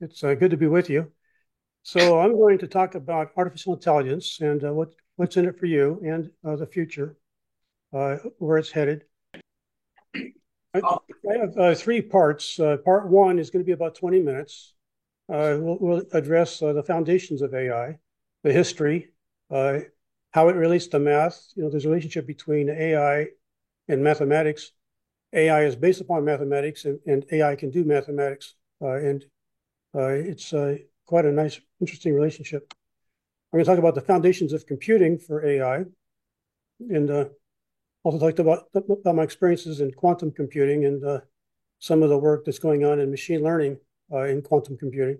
It's good to be with you. So I'm going to talk about artificial intelligence and what's in it for you and the future, where it's headed. I, I have three parts. Part one is going to be about 20 minutes. We'll address the foundations of AI, the history, uh, how it relates to math. There's a relationship between AI and mathematics. AI is based upon mathematics, and AI can do mathematics, and it's quite a nice, interesting relationship. I'm going to talk about the foundations of computing for AI, and also talk about my experiences in quantum computing and some of the work that's going on in machine learning in quantum computing,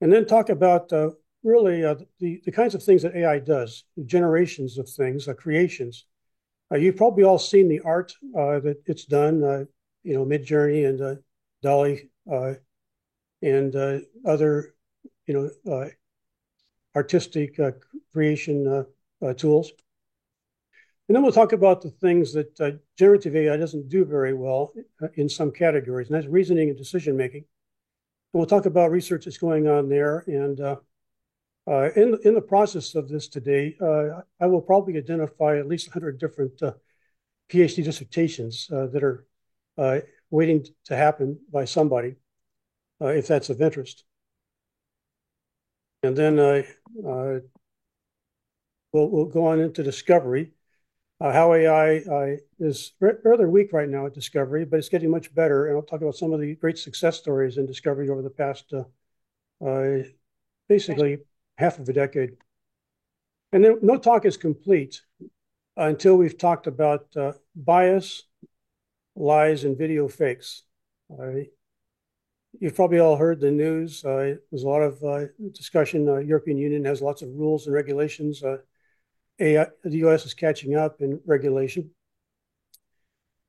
and then talk about really the kinds of things that AI does, the generations of things, creations. You've probably all seen the art that it's done, Midjourney and Dolly and other, you artistic creation tools. And then we'll talk about the things that generative AI doesn't do very well in some categories, and that's reasoning and decision making. And we'll talk about research that's going on there. And in the process of this today, I will probably identify at least 100 different PhD dissertations that are waiting to happen by somebody, if that's of interest. And then we'll go on into discovery. How AI is rather weak right now at discovery, but it's getting much better. And I'll talk about some of the great success stories in discovery over the past uh, basically half of a decade. And then no talk is complete until we've talked about bias, lies, and video fakes. Uh, you've probably all heard the news. There's a lot of discussion. European Union has lots of rules and regulations. The US is catching up in regulation.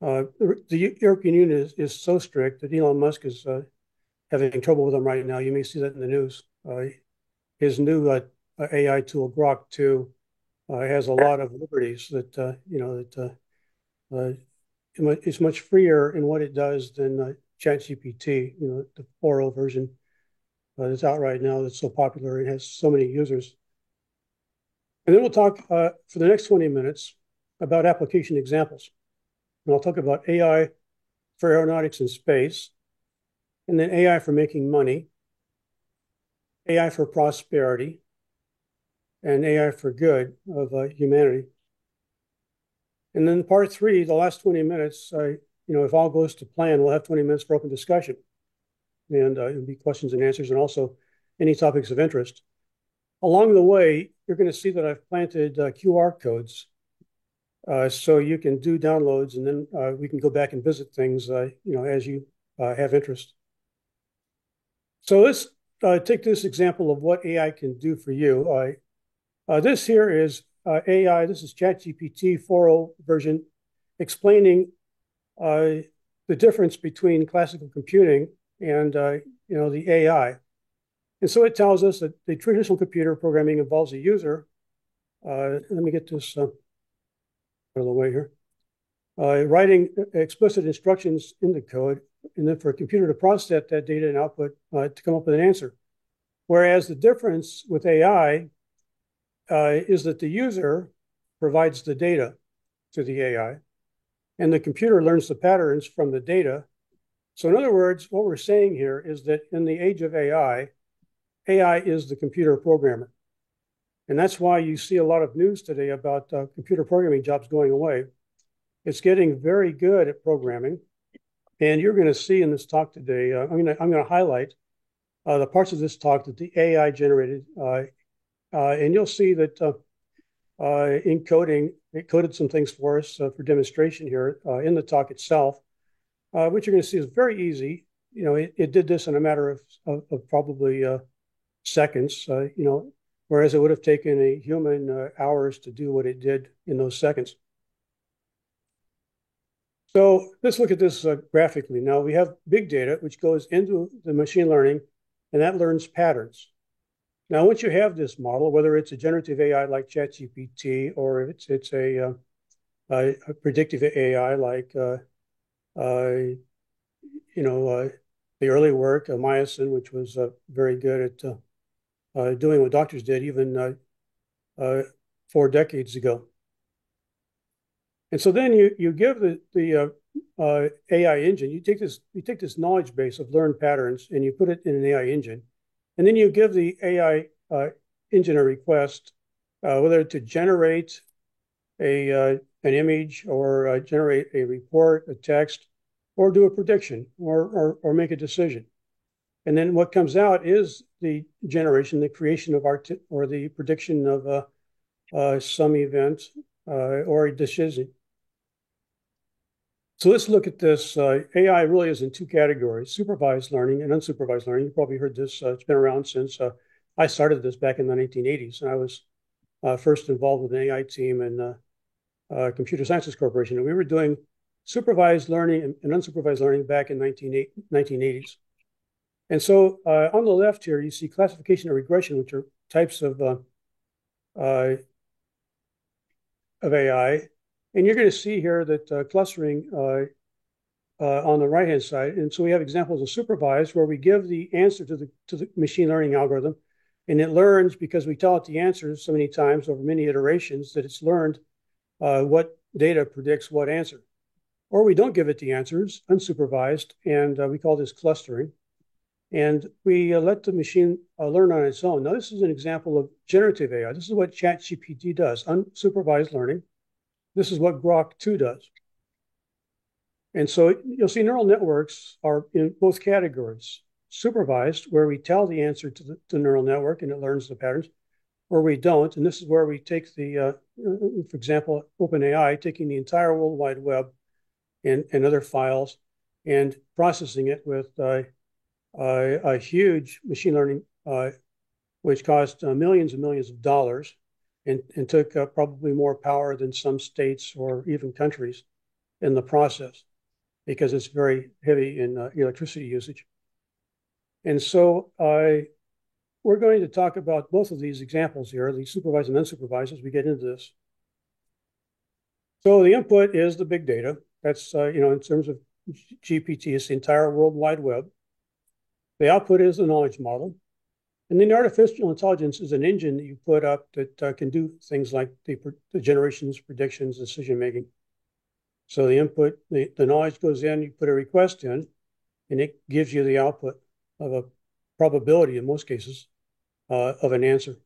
The European Union is so strict that Elon Musk is having trouble with them right now. You may see that in the news. His new AI tool, Grok 2, has a lot of liberties that, it's much freer in what it does than ChatGPT, the 4.0 version that's out right now that's so popular. It has so many users. And then we'll talk for the next 20 minutes about application examples. And I'll talk about AI for aeronautics and space, and then AI for making money, AI for prosperity, and AI for good of humanity. And then part three, the last 20 minutes, if all goes to plan, we'll have 20 minutes for open discussion. And it'll be questions and answers and also any topics of interest. Along the way, you're going to see that I've planted QR codes so you can do downloads, and then we can go back and visit things, as you have interest. So let's take this example of what AI can do for you. This here is AI. This is ChatGPT 4.0 version explaining the difference between classical computing and the AI. And so it tells us that the traditional computer programming involves a user. Let me get this out of the way here. Writing explicit instructions in the code, and then for a computer to process that data and output to come up with an answer. Whereas the difference with AI is that the user provides the data to the AI, and the computer learns the patterns from the data. So in other words, what we're saying here is that in the age of AI, AI is the computer programmer. And that's why you see a lot of news today about computer programming jobs going away. It's getting very good at programming. And you're going to see in this talk today, I'm going to highlight the parts of this talk that the AI generated. And you'll see that in coding, it coded some things for us for demonstration here in the talk itself. What you're going to see is very easy. It did this in a matter of probably seconds, whereas it would have taken a human hours to do what it did in those seconds. So let's look at this graphically. Now we have big data, which goes into the machine learning, and that learns patterns. Now, once you have this model, whether it's a generative AI like ChatGPT or it's a predictive AI like, uh, the early work of Myosin, which was very good at doing what doctors did even 4 decades ago. And so then you give the AI engine, you take this knowledge base of learned patterns and you put it in an AI engine, and then you give the AI engine a request, whether to generate an image or generate a report, a text, or do a prediction or make a decision. And then what comes out is the generation, the creation of art or the prediction of some event or a decision. So let's look at this. AI really is in two categories: supervised learning and unsupervised learning. You probably heard this. It's been around since I started this back in the 1980s, and I was first involved with an AI team in Computer Sciences Corporation, and we were doing supervised learning and unsupervised learning back in 1980s. And so on the left here, you see classification and regression, which are types of AI. And you're going to see here that clustering on the right-hand side. And so we have examples of supervised where we give the answer to the machine learning algorithm, and it learns because we tell it the answers so many times over many iterations that it's learned what data predicts what answer. Or we don't give it the answers, unsupervised, and we call this clustering. And we let the machine learn on its own. Now, this is an example of generative AI. This is what ChatGPT does, unsupervised learning. This is what Grok 2 does. And so you'll see neural networks are in both categories: supervised, where we tell the answer to the neural network and it learns the patterns, or we don't. And this is where we take for example, OpenAI, taking the entire World Wide Web and other files and processing it with a huge machine learning, which cost millions and millions of dollars and took probably more power than some states or even countries in the process, because it's very heavy in electricity usage. And so we're going to talk about both of these examples here, the supervised and unsupervised, as we get into this. So the input is the big data. That's, in terms of GPT, it's the entire World Wide Web. The output is the knowledge model. And then the artificial intelligence is an engine that you put up that can do things like the generations, predictions, decision-making. So the input, the knowledge goes in, you put a request in, and it gives you the output of a probability, in most cases, of an answer.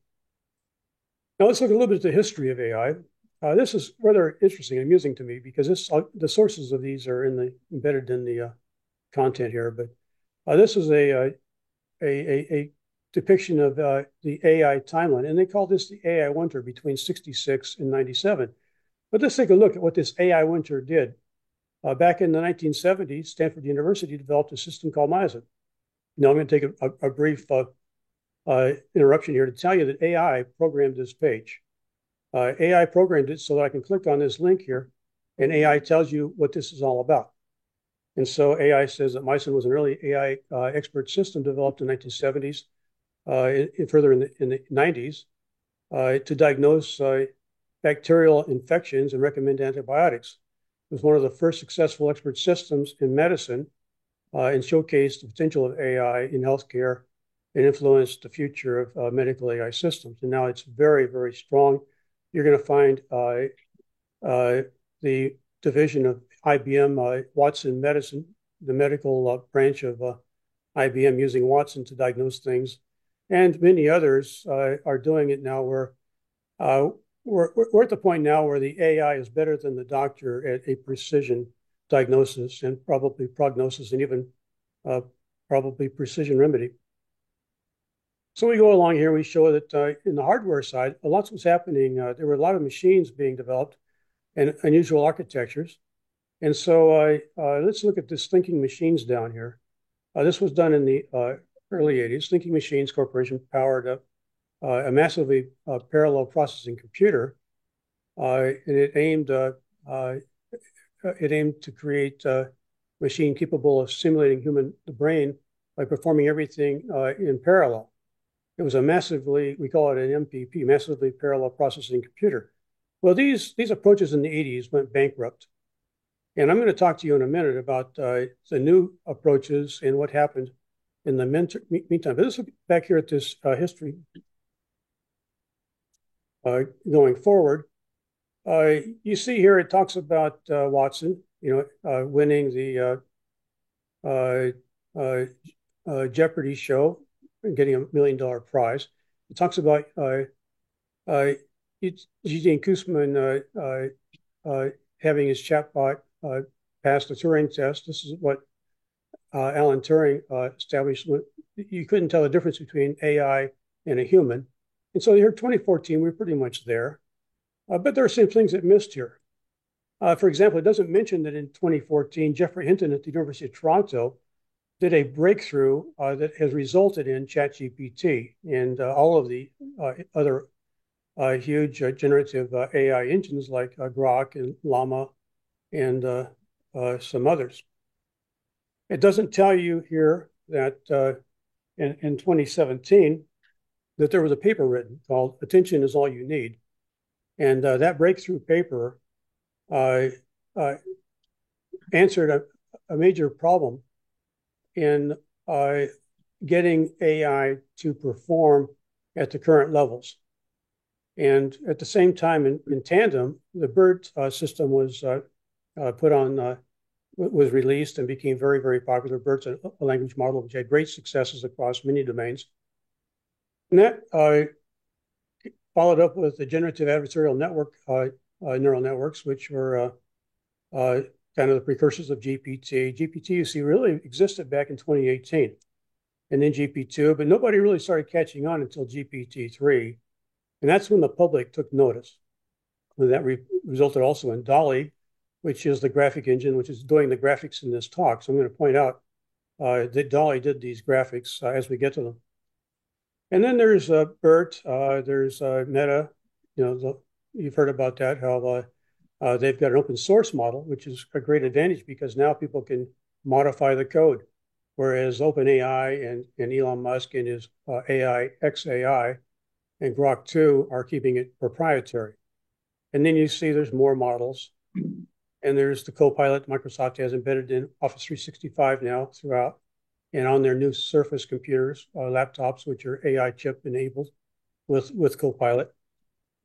Now let's look a little bit at the history of AI. This is rather interesting and amusing to me because the sources of these are embedded in the content here. But this is a depiction of the AI timeline, and they call this the AI winter between 66 and 97. But let's take a look at what this AI winter did. Back in the 1970s, Stanford University developed a system called Myosin. Now I'm going to take a brief interruption here to tell you that AI programmed this page. AI programmed it so that I can click on this link here, and AI tells you what this is all about. And so AI says that Myosin was an early AI expert system developed in the 1970s, further in the 90s, to diagnose bacterial infections and recommend antibiotics. It was one of the first successful expert systems in medicine and showcased the potential of AI in healthcare and influenced the future of medical AI systems. And now it's very, very strong. You're going to find the division of IBM, Watson Medicine, the medical branch of IBM, using Watson to diagnose things. And many others are doing it now, where we're at the point now where the AI is better than the doctor at a precision diagnosis and probably prognosis and even probably precision remedy. So we go along here, we show that in the hardware side, lots was happening. There were a lot of machines being developed and unusual architectures. And so let's look at this Thinking Machines down here. This was done in the early 80s. Thinking Machines Corporation powered up a massively parallel processing computer, and it aimed to create a machine capable of simulating the brain by performing everything in parallel. It was we call it an MPP, massively parallel processing computer. Well, these approaches in the 80s went bankrupt. And I'm going to talk to you in a minute about the new approaches and what happened in the meantime. But let's look back here at this history going forward. You see here it talks about Watson, winning the Jeopardy show and getting $1 million prize. It talks about Eugene Koosman having his chatbot pass the Turing test. This is what Alan Turing established. You couldn't tell the difference between AI and a human. And so here, 2014, we're pretty much there. But there are some things that missed here. For example, it doesn't mention that in 2014, Geoffrey Hinton at the University of Toronto did a breakthrough that has resulted in ChatGPT and all of the other huge generative AI engines like Grok and Llama and some others. It doesn't tell you here that in 2017 that there was a paper written called "Attention is All You Need," and that breakthrough paper answered a major problem in getting AI to perform at the current levels. And at the same time, in tandem, the BERT system was was released and became very, very popular. BERT's a language model which had great successes across many domains. And that followed up with the generative adversarial network neural networks, which were kind of the precursors of GPT. GPT, you see, really existed back in 2018, and then GPT-2, but nobody really started catching on until GPT-3. And that's when the public took notice. And that resulted also in DALL-E, which is the graphic engine, which is doing the graphics in this talk. So I'm going to point out that DALL-E did these graphics as we get to them. And then there's BERT, there's Meta. You've heard about that, how they've got an open source model, which is a great advantage because now people can modify the code. Whereas OpenAI and Elon Musk and his AI, XAI, and Grok 2 are keeping it proprietary. And then you see there's more models. And there's the Copilot Microsoft has embedded in Office 365 now throughout, and on their new Surface computers, laptops, which are AI chip enabled with Copilot.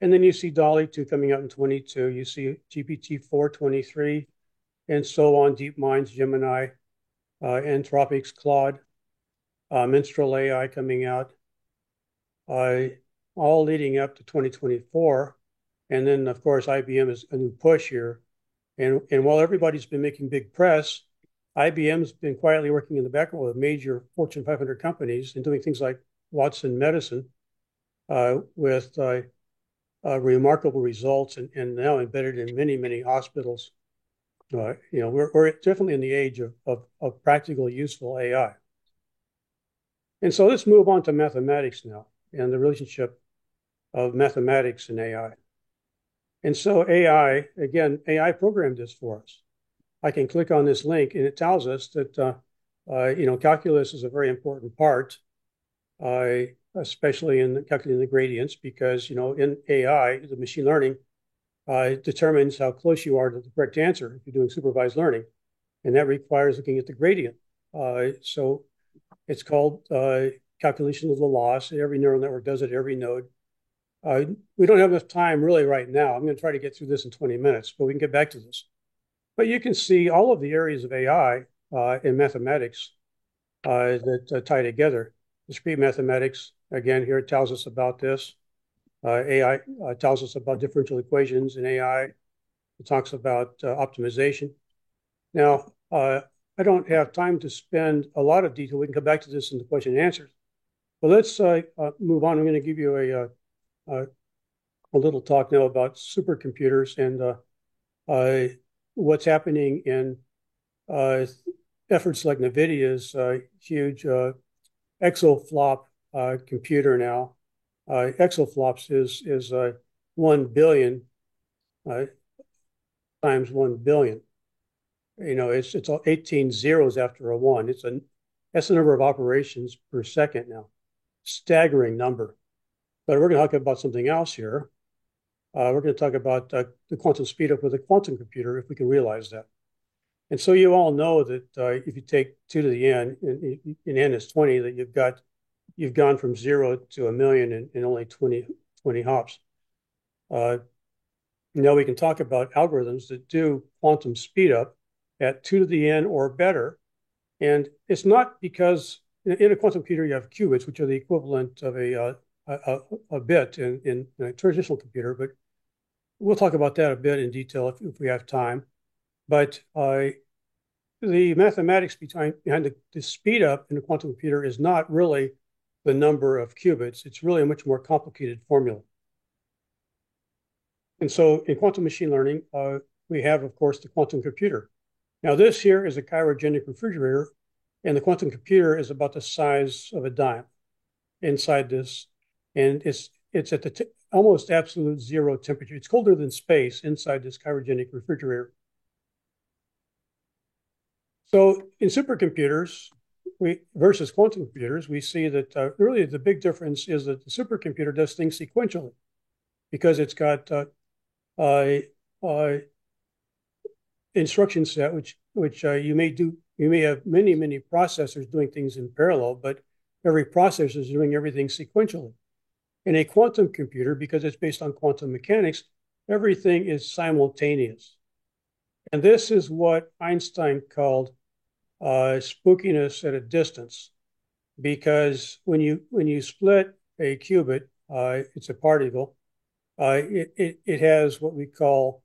And then you see DALL-E 2 coming out in 22. You see GPT-4 23, and so on, DeepMind's Gemini, Anthropic's Claude, Minstrel AI coming out, all leading up to 2024. And then, of course, IBM is a new push here. And while everybody's been making big press, IBM's been quietly working in the background with major Fortune 500 companies and doing things like Watson Medicine with remarkable results and now embedded in many, many hospitals. We're definitely in the age of practical, useful AI. And so let's move on to mathematics now and the relationship of mathematics and AI. And so AI, again, AI programmed this for us. I can click on this link and it tells us that, calculus is a very important part, especially in calculating the gradients, because, in AI, the machine learning determines how close you are to the correct answer if you're doing supervised learning. And that requires looking at the gradient. So it's called calculation of the loss. Every neural network does it, every node. We don't have enough time really right now. I'm going to try to get through this in 20 minutes, but we can get back to this. But you can see all of the areas of AI in mathematics that tie together. Discrete mathematics, again, here it tells us about this. AI tells us about differential equations in AI. It talks about optimization. Now, I don't have time to spend a lot of detail. We can come back to this in the question and answers. But let's move on. I'm going to give you a little talk now about supercomputers and what's happening in efforts like NVIDIA's huge exaflop computer now. Exaflops is 1 billion times 1 billion. It's 18 zeros after a one. That's the number of operations per second now. Staggering number. But we're going to talk about something else here. We're going to talk about the quantum speedup with a quantum computer, if we can realize that. And so you all know that if you take 2 to the n, and n is 20, that you've gone from 0 to a million in only 20 hops. Now we can talk about algorithms that do quantum speed up at 2 to the n or better. And it's not because in a quantum computer you have qubits, which are the equivalent of a bit in a traditional computer, but we'll talk about that a bit in detail if we have time. But the mathematics behind the speed up in a quantum computer is not really the number of qubits. It's really a much more complicated formula. And so in quantum machine learning, we have, of course, the quantum computer. Now, this here is a cryogenic refrigerator, and the quantum computer is about the size of a dime inside this. And it's at the almost absolute zero temperature. It's colder than space inside this cryogenic refrigerator. So in supercomputers versus quantum computers, we see that really the big difference is that the supercomputer does things sequentially because it's got instruction set, which you may have many processors doing things in parallel, but every processor is doing everything sequentially. In a quantum computer, because it's based on quantum mechanics, everything is simultaneous. And this is what Einstein called spookiness at a distance, because when you split a qubit, it's a particle. It has what we call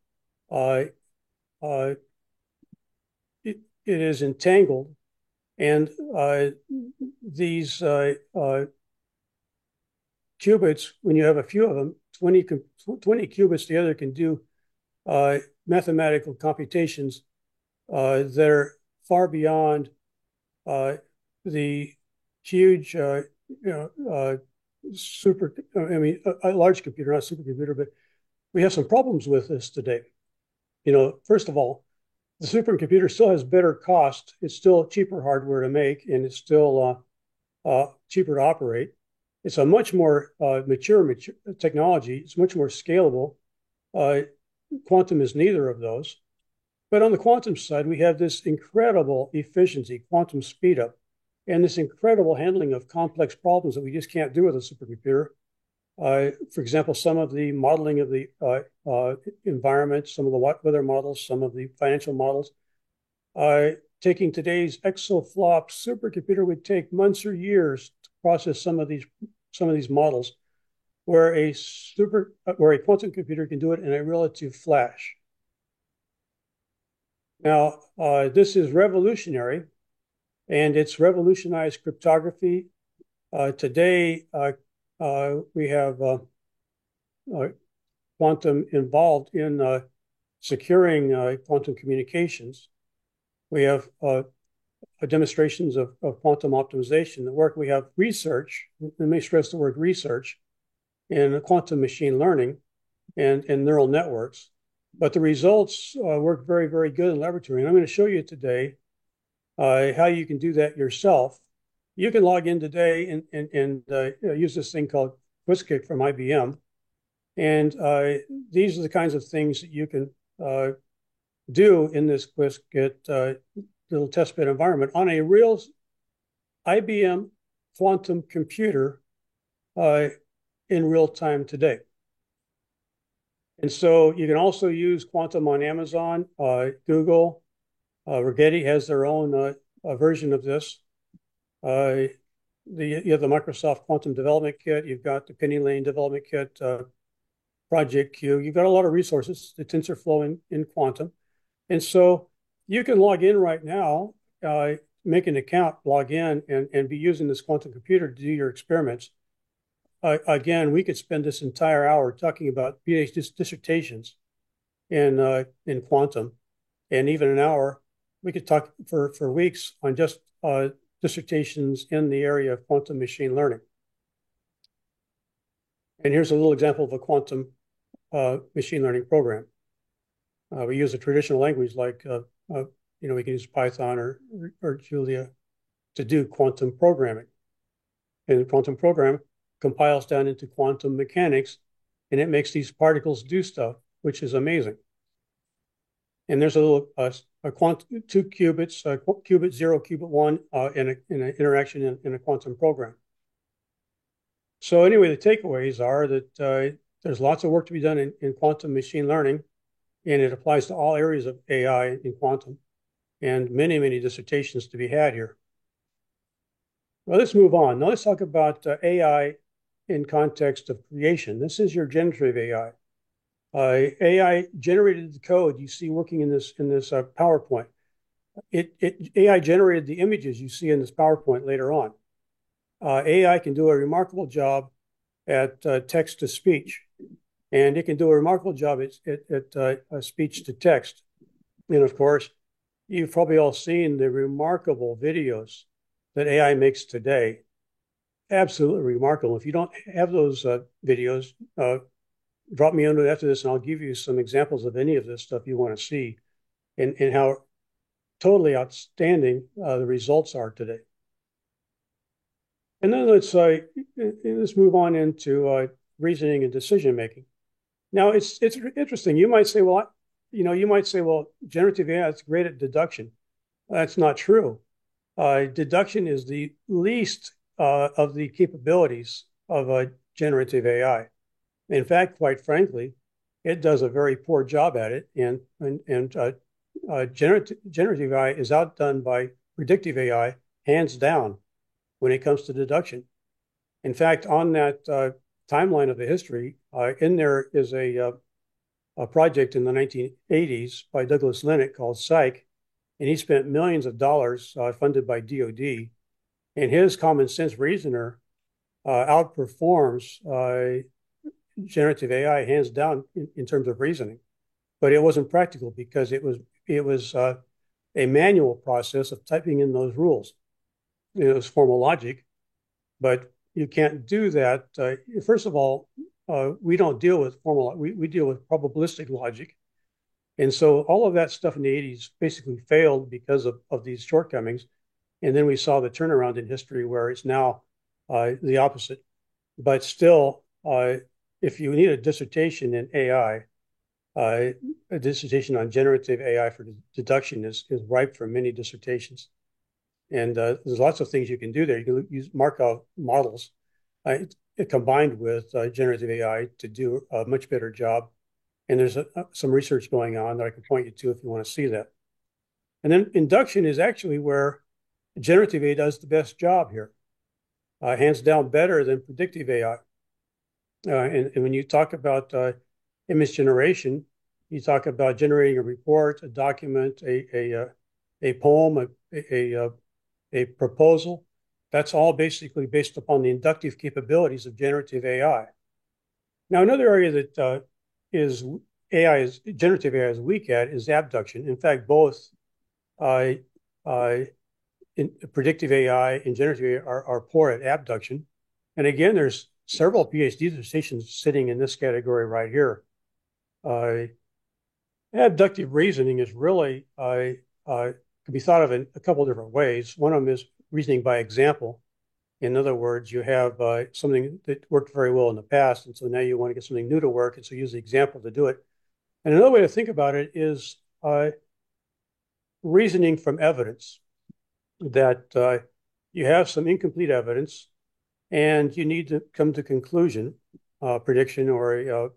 it is entangled, and these qubits, when you have a few of them, 20 qubits together can do mathematical computations that are far beyond the huge, a large computer, not a supercomputer, but we have some problems with this today. First of all, the supercomputer still has better cost. It's still cheaper hardware to make, and it's still cheaper to operate. It's a much more mature technology. It's much more scalable. Quantum is neither of those. But on the quantum side, we have this incredible efficiency, quantum speed up, and this incredible handling of complex problems that we just can't do with a supercomputer. For example, some of the modeling of the environment, some of the weather models, some of the financial models. Taking today's exaflop supercomputer would take months or years to process some of these models, where a quantum computer can do it in a relative flash. Now, this is revolutionary, and it's revolutionized cryptography. Today, we have quantum involved in securing quantum communications. We have demonstrations of quantum optimization that work. We have research, let me stress the word research, in quantum machine learning and neural networks. But the results work very good in the laboratory. And I'm going to show you today how you can do that yourself. You can log in today and use this thing called Qiskit from IBM. And these are the kinds of things that you can do in this Qiskit little testbed environment on a real IBM quantum computer in real time today. And so you can also use quantum on Amazon, Google, Rigetti has their own version of this. You have the Microsoft Quantum Development Kit. You've got the Penny Lane Development Kit, Project Q. You've got a lot of resources, the TensorFlow in quantum. And so you can log in right now, make an account, log in, and be using this quantum computer to do your experiments. Again, we could spend this entire hour talking about PhD dissertations in quantum, and even an hour. We could talk for weeks on just dissertations in the area of quantum machine learning. And here's a little example of a quantum machine learning program. We use a traditional language like, we can use Python or Julia to do quantum programming. And the quantum program compiles down into quantum mechanics, and it makes these particles do stuff, which is amazing. And there's a little two qubits, qubit 0, qubit 1, in an interaction in a quantum program. So anyway, the takeaways are that there's lots of work to be done in quantum machine learning, and it applies to all areas of AI in quantum, and many, many dissertations to be had here. Well, let's move on. Now let's talk about AI in context of creation. This is your generative AI. AI generated the code you see working in this PowerPoint. AI generated the images you see in this PowerPoint later on. AI can do a remarkable job at text to speech, and it can do a remarkable job at speech to text. And of course, you've probably all seen the remarkable videos that AI makes today. Absolutely remarkable. If you don't have those videos, drop me a note after this, and I'll give you some examples of any of this stuff you want to see, and how totally outstanding the results are today. And then let's move on into reasoning and decision making. Now it's interesting. You might say, well, generative AI is great at deduction. That's not true. Deduction is the least of the capabilities of generative AI. In fact, quite frankly, it does a very poor job at it, and generative AI is outdone by predictive AI, hands down, when it comes to deduction. In fact, on that timeline of the history, in there is a project in the 1980s by Douglas Linnet called Cyc, and he spent millions of dollars funded by DoD, and his common sense reasoner outperforms generative AI hands down in terms of reasoning. But it wasn't practical because it was a manual process of typing in those rules. It was formal logic, but you can't do that. First of all, we don't deal with formal, we deal with probabilistic logic. And so all of that stuff in the 80s basically failed because of these shortcomings. And then we saw the turnaround in history where it's now the opposite. But still, if you need a dissertation in AI, a dissertation on generative AI for deduction is ripe for many dissertations. And there's lots of things you can do there. You can use Markov models combined with generative AI to do a much better job. And there's some research going on that I can point you to if you want to see that. And then induction is actually where generative AI does the best job here, hands down better than predictive AI. And when you talk about image generation, you talk about generating a report, a document, a poem, a proposal. That's all basically based upon the inductive capabilities of generative AI. Now, another area that generative AI is weak at is abduction. In fact, both in predictive AI and generative AI are poor at abduction. And again, there's several PhD dissertations sitting in this category right here. Abductive reasoning is really can be thought of in a couple of different ways. One of them is reasoning by example. In other words, you have something that worked very well in the past, and so now you want to get something new to work, and so use the example to do it. And another way to think about it is reasoning from evidence, that you have some incomplete evidence, and you need to come to conclusion, prediction or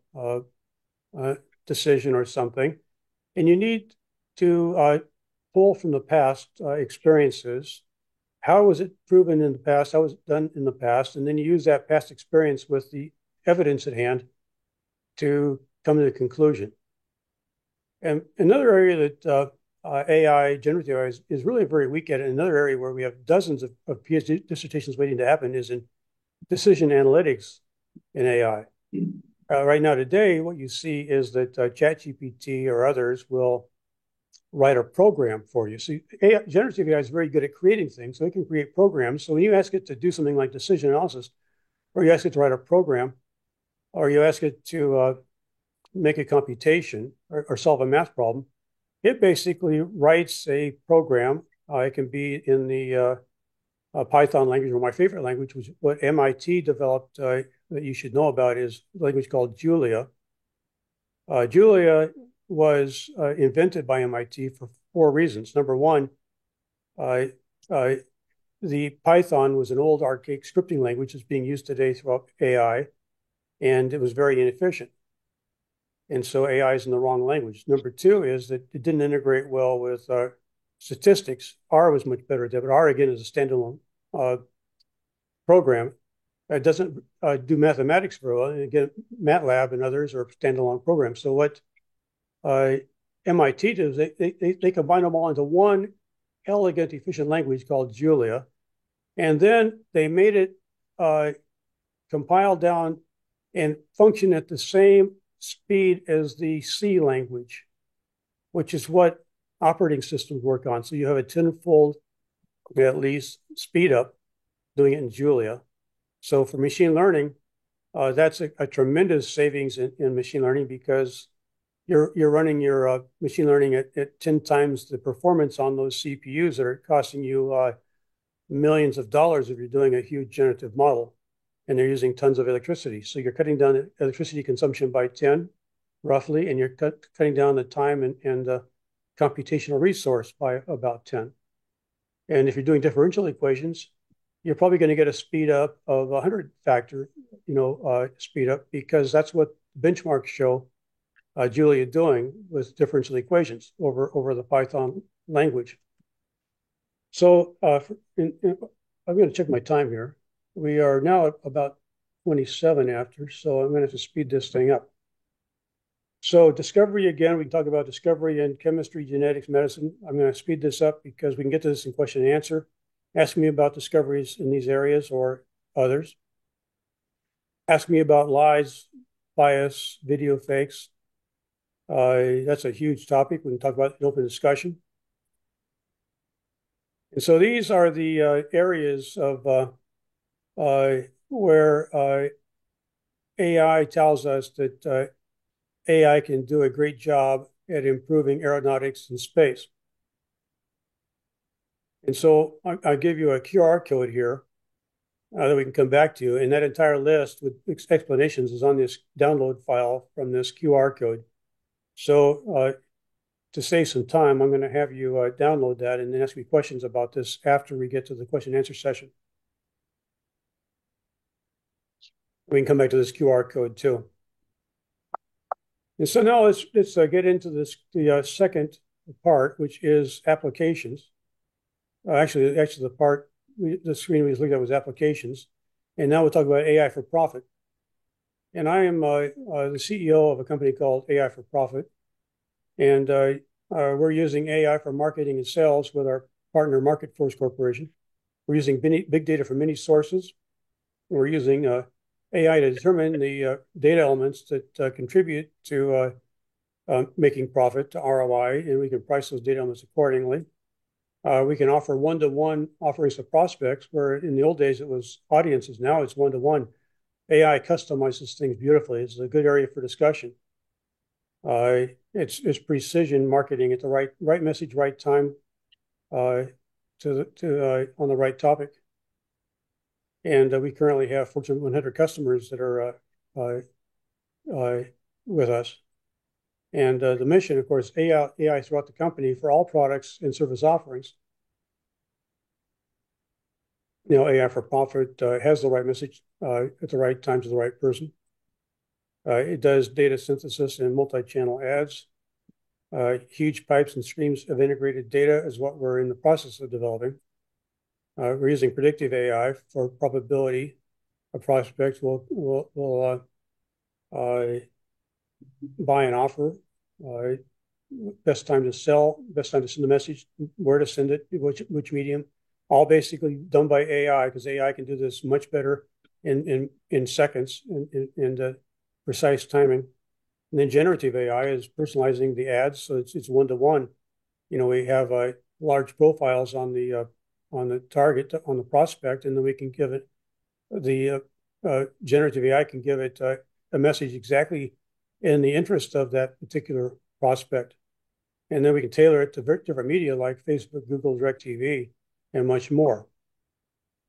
a decision or something, and you need to pull from the past experiences. How was it proven in the past? How was it done in the past? And then you use that past experience with the evidence at hand to come to the conclusion. And another area that AI, generative AI, is really very weak at, another area where we have dozens of PhD dissertations waiting to happen, is in decision analytics in AI. Right now, today, what you see is that ChatGPT or others will write a program for you. So generative AI is very good at creating things, so it can create programs. So when you ask it to do something like decision analysis, or you ask it to write a program, or you ask it to make a computation or solve a math problem, it basically writes a program. It can be in the Python language, or my favorite language, which what MIT developed that you should know about, is a language called Julia. Julia was invented by MIT 4 reasons. Number one, uh, uh, the Python was an old archaic scripting language that's being used today throughout AI, and it was very inefficient. And so AI is in the wrong language. Number two is that it didn't integrate well with statistics. R was much better at that, but R again is a standalone program. It doesn't do mathematics very well. And again, MATLAB and others are standalone programs. So what MIT did is they combine them all into one elegant, efficient language called Julia. And then they made it compile down and function at the same speed as the C language, which is what operating systems work on. So you have a tenfold, at least, speed up doing it in Julia. So for machine learning, that's a tremendous savings in machine learning because you're running your machine learning at 10 times the performance on those CPUs that are costing you millions of dollars if you're doing a huge generative model, and they're using tons of electricity. So you're cutting down electricity consumption by 10, roughly, and you're cutting down the time and computational resource by about 10. And if you're doing differential equations, you're probably going to get a speed up of 100 factor, speed up, because that's what benchmarks show Julia doing with differential equations over the Python language. So I'm going to check my time here. We are now at about 27 after, so I'm going to have to speed this thing up. So discovery, again, we can talk about discovery in chemistry, genetics, medicine. I'm going to speed this up because we can get to this in question and answer. Ask me about discoveries in these areas or others. Ask me about lies, bias, video fakes. That's a huge topic. We can talk about it in open discussion. And so these are the areas of where AI tells us that AI can do a great job at improving aeronautics in space. And so I'll give you a QR code here that we can come back to. And that entire list with explanations is on this download file from this QR code. So to save some time, I'm going to have you download that and then ask me questions about this after we get to the question and answer session. We can come back to this QR code too. And so now let's get into the second part, which is applications. Actually, the screen we just looked at was applications. And now we'll talk about AI for profit. And I am the CEO of a company called AI for Profit. And we're using AI for marketing and sales with our partner MarketForce Corporation. We're using big data from many sources. We're using AI to determine the data elements that contribute to making profit, to ROI, and we can price those data elements accordingly. We can offer one-to-one offerings to prospects, where in the old days it was audiences. Now it's one-to-one. AI customizes things beautifully. It's a good area for discussion. It's precision marketing at the right message, right time, on the right topic. And we currently have Fortune 100 customers that are with us. And the mission, of course, AI throughout the company for all products and service offerings. AI for Profit has the right message at the right time to the right person. It does data synthesis and multi-channel ads. Huge pipes and streams of integrated data is what we're in the process of developing. We're using predictive AI for probability. A prospect will buy an offer, best time to sell, best time to send the message, where to send it, which medium, all basically done by AI, because AI can do this much better in seconds and precise timing. And then generative AI is personalizing the ads, so it's one-to-one. We have large profiles on the target, on the prospect, and then we can give it the generative AI can give it a message exactly in the interest of that particular prospect. And then we can tailor it to different media like Facebook, Google, DirecTV, and much more.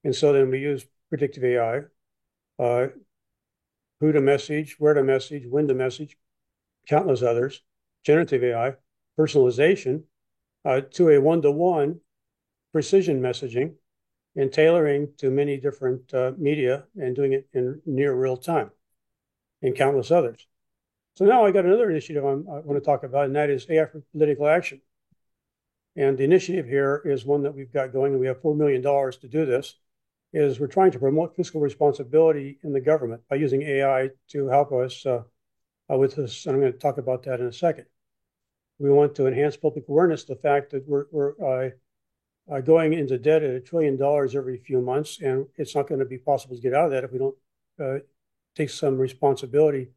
And so then we use predictive AI, who to message, where to message, when to message, countless others, generative AI, personalization, to a one-to-one precision messaging and tailoring to many different media and doing it in near real time and countless others. So now I got another initiative I want to talk about, and that is AI for political action. And the initiative here is one that we've got going, and we have $4 million to do this, is we're trying to promote fiscal responsibility in the government by using AI to help us with this. And I'm going to talk about that in a second. We want to enhance public awareness of the fact that we're going into debt at $1 trillion every few months, and it's not going to be possible to get out of that if we don't take some responsibility.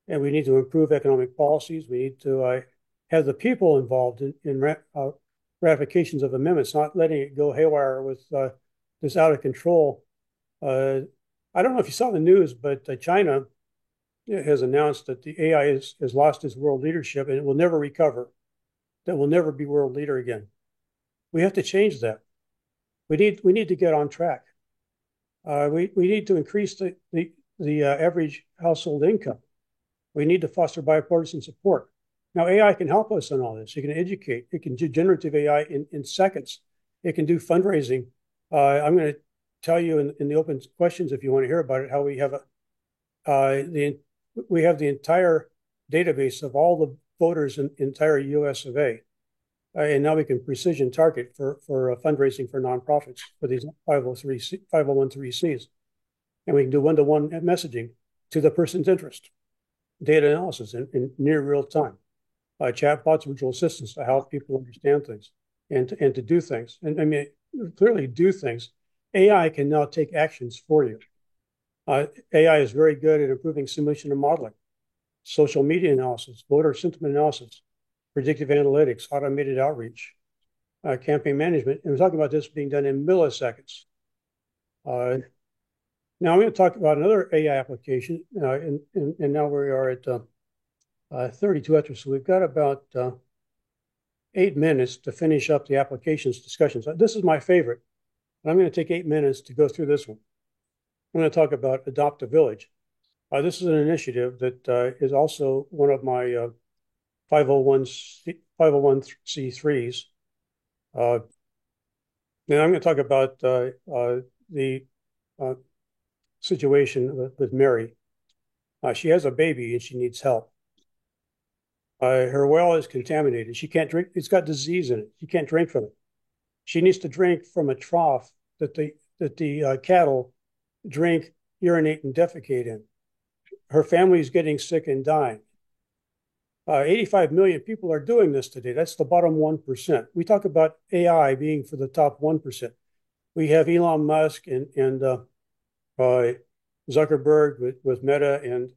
And we need to improve economic policies. We need to have the people involved in ratifications of amendments, not letting it go haywire with this out of control. I don't know if you saw the news, but China has announced that the AI has lost its world leadership and it will never recover. That will never be world leader again. We have to change that. We need to get on track. We need to increase the average household income. We need to foster bipartisan support. Now, AI can help us in all this. It can educate. It can do generative AI in seconds. It can do fundraising. I'm going to tell you in the open questions, if you want to hear about it, how we have the entire database of all the voters in the entire US of A. And now we can precision target for fundraising for nonprofits for these 501(c)(3)s. And we can do one-to-one messaging to the person's interest, data analysis in near real time, chatbots, virtual assistants to help people understand things and to do things. And I mean, clearly do things. AI can now take actions for you. AI is very good at improving simulation and modeling, social media analysis, voter sentiment analysis, predictive analytics, automated outreach, campaign management. And we're talking about this being done in milliseconds. Now I'm going to talk about another AI application, and now we are at 32 after, so we've got about 8 minutes to finish up the applications discussions. This is my favorite, and I'm going to take 8 minutes to go through this one. I'm going to talk about Adopt a Village. This is an initiative that is also one of my 501(c)(3)s. And I'm going to talk about the situation with Mary. She has a baby and she needs help. Her well is contaminated. She can't drink. It's got disease in it. She can't drink from it. She needs to drink from a trough that the cattle drink, urinate, and defecate in. Her family is getting sick and dying. 85 million people are doing this today. That's the bottom 1%. We talk about AI being for the top 1%. We have Elon Musk and Zuckerberg with Meta and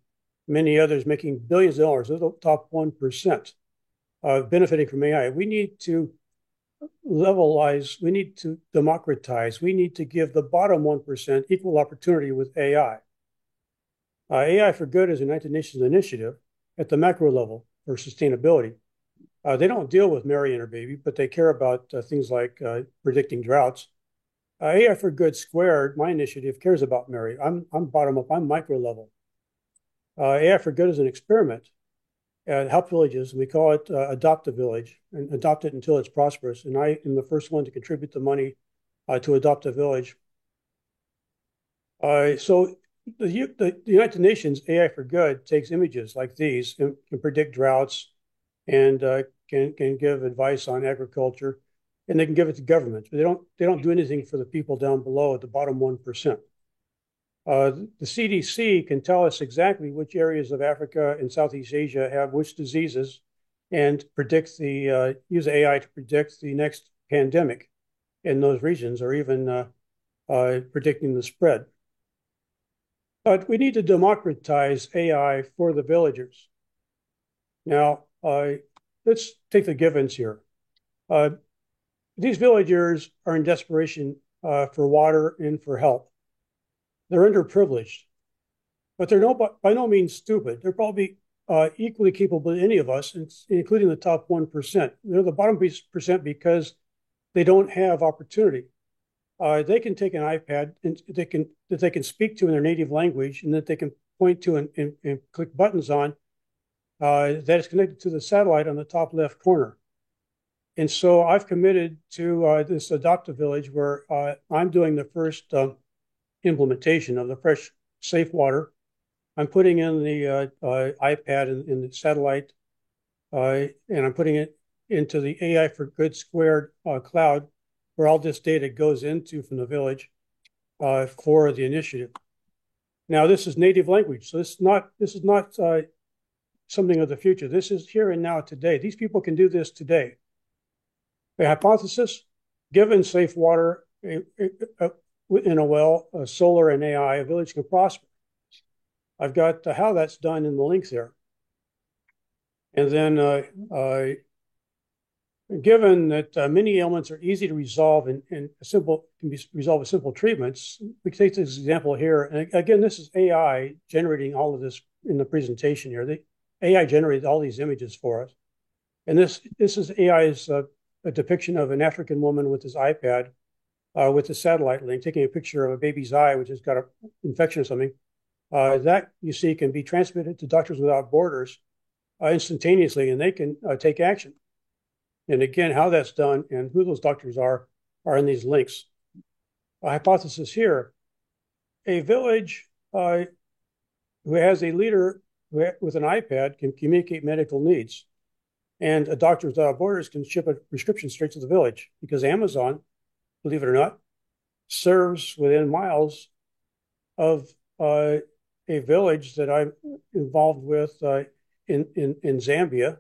many others making billions of dollars. They're the top 1% benefiting from AI. We need to levelize. We need to democratize. We need to give the bottom 1% equal opportunity with AI. AI for Good is a United Nations initiative at the macro level for sustainability. They don't deal with Mary and her baby, but they care about things like predicting droughts. AI for Good Squared, my initiative, cares about Mary. I'm bottom up. I'm micro level. AI for Good is an experiment at Help Villages. We call it Adopt a Village and adopt it until it's prosperous. And I am the first one to contribute the money to adopt a village. So the United Nations AI for Good takes images like these and can predict droughts and can give advice on agriculture, and they can give it to governments, but they don't do anything for the people down below at the bottom 1%. The CDC can tell us exactly which areas of Africa and Southeast Asia have which diseases and use AI to predict the next pandemic in those regions, or even predicting the spread. But we need to democratize AI for the villagers. Now, let's take the givens here. These villagers are in desperation for water and for help. They're underprivileged, but they're by no means stupid. They're probably equally capable as any of us, including the top 1%. They're the bottom percent because they don't have opportunity. They can take an iPad and that they can speak to in their native language, and that they can point to and click buttons on that is connected to the satellite on the top left corner. And so I've committed to this Adopt a Village where I'm doing the first implementation of the fresh, safe water. I'm putting in the iPad in the satellite, and I'm putting it into the AI for Good Squared cloud, where all this data goes into from the village for the initiative. Now, this is native language, so this is not something of the future. This is here and now today. These people can do this today. The hypothesis: given safe water in a well, solar and AI, a village can prosper. I've got how that's done in the link there. And then given that many ailments are easy to resolve and can be resolved with simple treatments, we take this example here. And again, this is AI generating all of this in the presentation here. The AI generated all these images for us. And this is AI's a depiction of an African woman with his iPad with a satellite link, taking a picture of a baby's eye, which has got an infection or something. That, you see, can be transmitted to Doctors Without Borders instantaneously, and they can take action. And again, how that's done and who those doctors are in these links. A hypothesis here: a village who has a leader with an iPad can communicate medical needs. And a Doctors Without Borders can ship a prescription straight to the village, because Amazon, believe it or not, serves within miles of a village that I'm involved with in Zambia,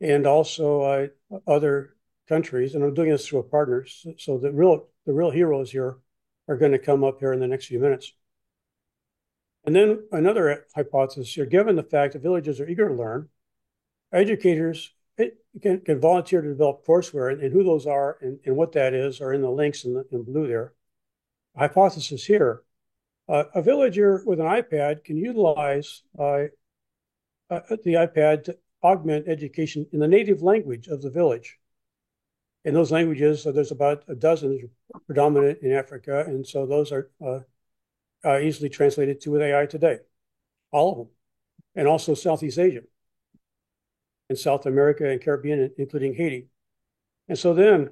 and also other countries. And I'm doing this through a partner. So the real heroes here are going to come up here in the next few minutes. And then another hypothesis here: given the fact that villages are eager to learn, educators can volunteer to develop courseware, and who those are and what that is are in the links in blue there. Hypothesis here: a villager with an iPad can utilize the iPad to augment education in the native language of the village. In those languages, there's about a dozen predominant in Africa, and so those are easily translated to with AI today, all of them, and also Southeast Asia and South America and Caribbean, including Haiti. And so then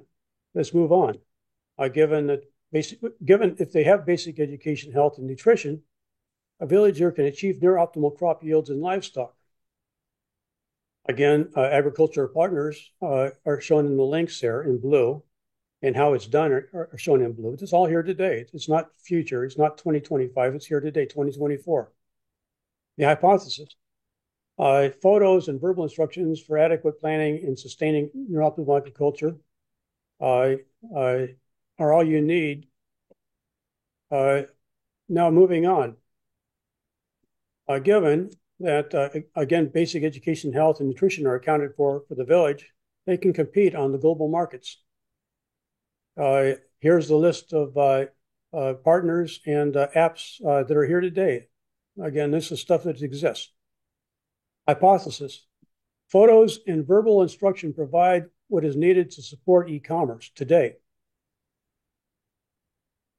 let's move on. Given if they have basic education, health, and nutrition, a villager can achieve near optimal crop yields in livestock. Again, agricultural partners are shown in the links there in blue, and how it's done are shown in blue. It's all here today. It's not future. It's not 2025. It's here today, 2024. The hypothesis: photos and verbal instructions for adequate planning and sustaining near optimal agriculture are all you need. Now moving on. Given that, again, basic education, health, and nutrition are accounted for the village, they can compete on the global markets. Here's the list of partners and apps that are here today. Again, this is stuff that exists. Hypothesis: photos and verbal instruction provide what is needed to support e-commerce today.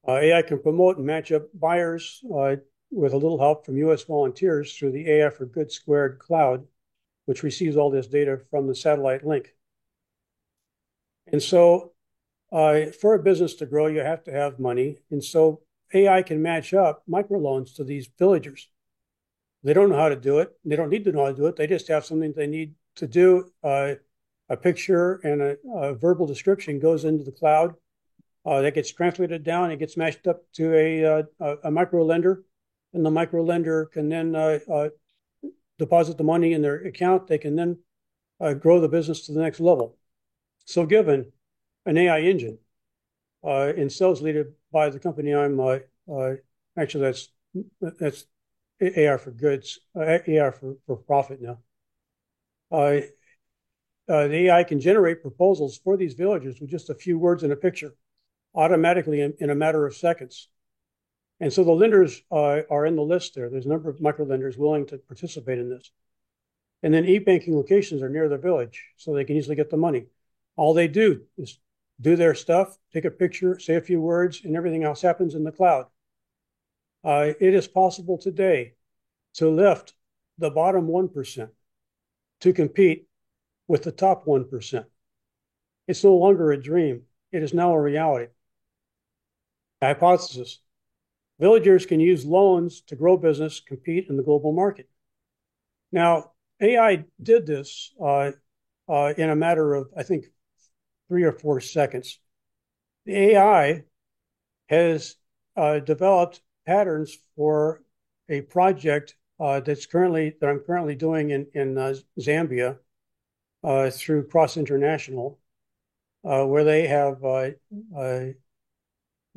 AI can promote and match up buyers with a little help from U.S. volunteers through the AI for Good Squared cloud, which receives all this data from the satellite link. And so for a business to grow, you have to have money. And so AI can match up microloans to these villagers. They don't know how to do it. They don't need to know how to do it. They just have something they need to do. A picture and a verbal description goes into the cloud. That gets translated down. It gets matched up to a micro lender, and the micro lender can then deposit the money in their account. They can then grow the business to the next level. So given an AI engine in sales leaded by the company I'm actually that's AI for goods, AI for profit now. The AI can generate proposals for these villagers with just a few words and a picture automatically in a matter of seconds. And so the lenders are in the list there. There's a number of micro lenders willing to participate in this. And then e-banking locations are near the village, so they can easily get the money. All they do is do their stuff, take a picture, say a few words, and everything else happens in the cloud. It is possible today to lift the bottom 1% to compete with the top 1%. It's no longer a dream. It is now a reality. Hypothesis. Villagers can use loans to grow business, compete in the global market. Now, AI did this in a matter of, I think, 3 or 4 seconds. The AI has developed patterns for a project that I'm currently doing in Zambia through Cross International, where they have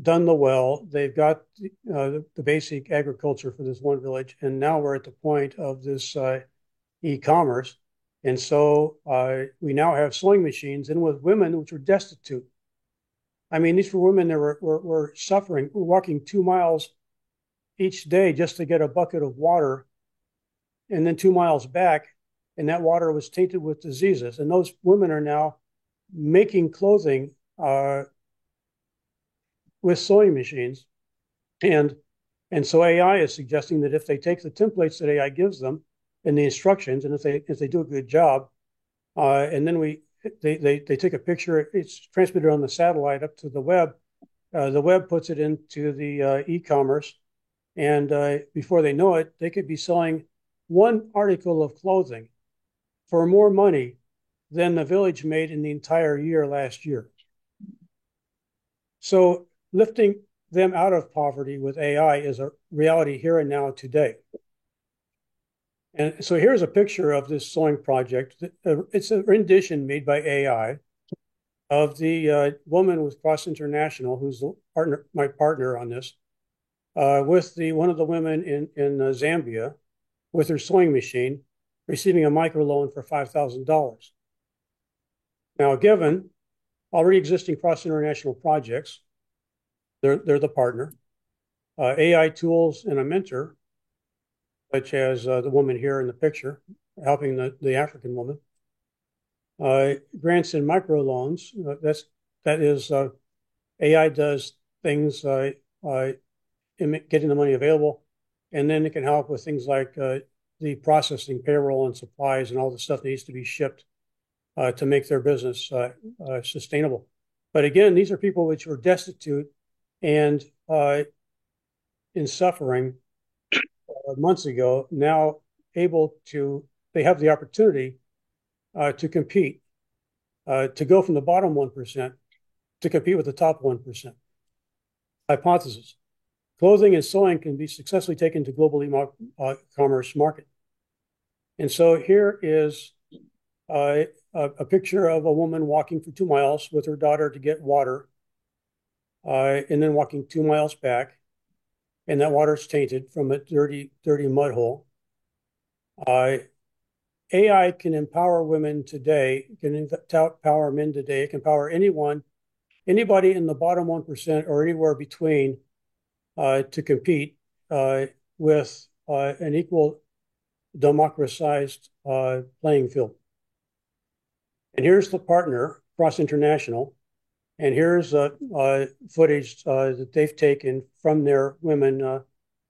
done the well. They've got the basic agriculture for this one village, and now we're at the point of this e-commerce. And so we now have sewing machines, and with women which were destitute. I mean, these were women that were suffering, were walking 2 miles each day just to get a bucket of water, and then 2 miles back, and that water was tainted with diseases. And those women are now making clothing with sewing machines. And so AI is suggesting that if they take the templates that AI gives them and the instructions, and if they do a good job, and then they take a picture, it's transmitted on the satellite up to the web. The web puts it into the e-commerce, and before they know it, they could be selling one article of clothing for more money than the village made in the entire year last year. So lifting them out of poverty with AI is a reality here and now today. And so here's a picture of this sewing project. It's a rendition made by AI of the woman with Cross International, who's my partner on this, with one of the women in Zambia with her sewing machine, receiving a microloan for $5,000. Now, given already existing Cross International projects, they're the partner, AI tools and a mentor, such as the woman here in the picture, helping the African woman. Grants and microloans, that is AI does things in getting the money available, and then it can help with things like the processing, payroll, and supplies, and all the stuff that needs to be shipped to make their business sustainable. But again, these are people which were destitute and in suffering months ago, now they have the opportunity to compete, to go from the bottom 1% to compete with the top 1%. Hypothesis. Clothing and sewing can be successfully taken to global e-commerce market. And so here is a picture of a woman walking for 2 miles with her daughter to get water, and then walking 2 miles back, and that water is tainted from a dirty mud hole. AI can empower women today, can empower men today, it can empower anybody in the bottom 1% or anywhere between to compete with an equal democratized playing field. And here's the partner, Cross International, and here's footage that they've taken from their women